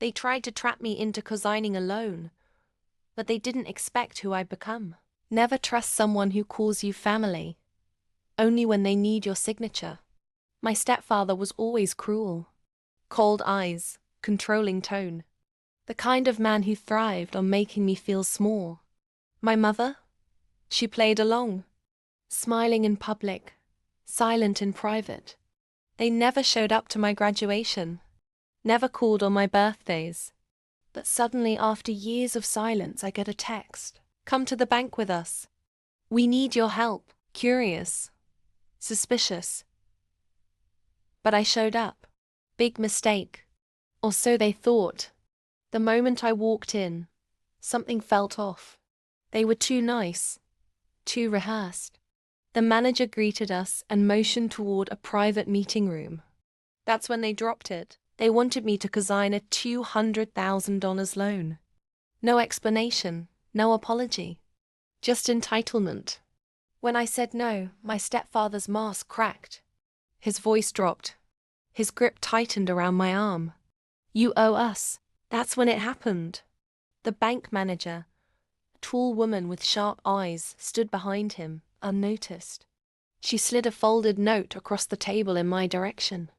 They tried to trap me into co-signing a loan, but they didn't expect who I'd become. Never trust someone who calls you family, only when they need your signature. My stepfather was always cruel. Cold eyes, controlling tone. The kind of man who thrived on making me feel small. My mother? She played along, smiling in public, silent in private. They never showed up to my graduation, never called on my birthdays. But suddenly, after years of silence, I get a text. Come to the bank with us. We need your help. Curious, suspicious. But I showed up. Big mistake. Or so they thought. The moment I walked in, something felt off. They were too nice, too rehearsed. The manager greeted us and motioned toward a private meeting room. That's when they dropped it. They wanted me to co-sign a $200,000 loan. No explanation, no apology. Just entitlement. When I said no, my stepfather's mask cracked. His voice dropped. His grip tightened around my arm. You owe us. That's when it happened. The bank manager, a tall woman with sharp eyes, stood behind him, unnoticed. She slid a folded note across the table in my direction.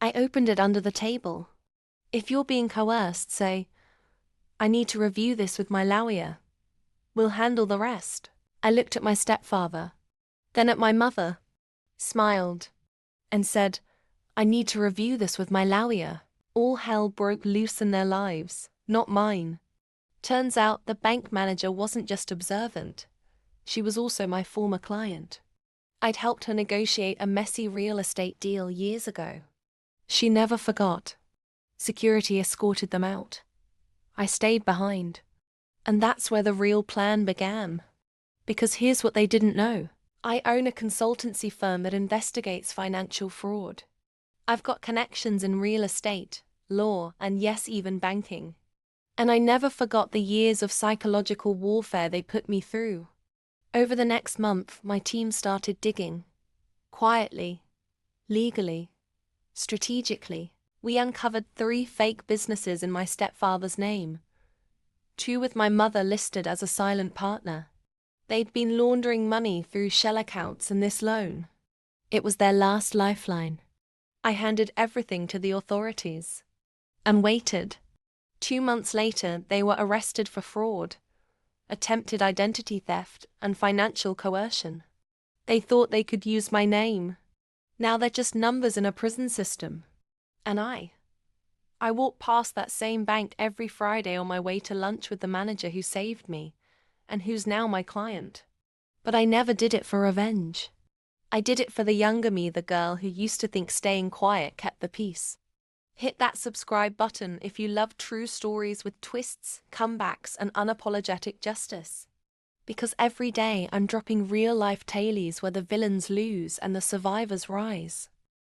I opened it under the table. If you're being coerced, say, I need to review this with my lawyer. We'll handle the rest. I looked at my stepfather, then at my mother, smiled, and said, I need to review this with my lawyer. All hell broke loose in their lives, not mine. Turns out the bank manager wasn't just observant. She was also my former client. I'd helped her negotiate a messy real estate deal years ago. She never forgot. Security escorted them out. I stayed behind. And that's where the real plan began. Because here's what they didn't know. I own a consultancy firm that investigates financial fraud. I've got connections in real estate, law, and yes, even banking. And I never forgot the years of psychological warfare they put me through. Over the next month, my team started digging. Quietly, legally, strategically. We uncovered 3 fake businesses in my stepfather's name. 2 with my mother listed as a silent partner. They'd been laundering money through shell accounts and this loan. It was their last lifeline. I handed everything to the authorities. And waited. 2 months later, they were arrested for fraud, attempted identity theft, and financial coercion. They thought they could use my name. Now they're just numbers in a prison system. And I walk past that same bank every Friday on my way to lunch with the manager who saved me, and who's now my client. But I never did it for revenge. I did it for the younger me, the girl who used to think staying quiet kept the peace. Hit that subscribe button if you love true stories with twists, comebacks, and unapologetic justice. Because every day I'm dropping real-life tailies where the villains lose and the survivors rise.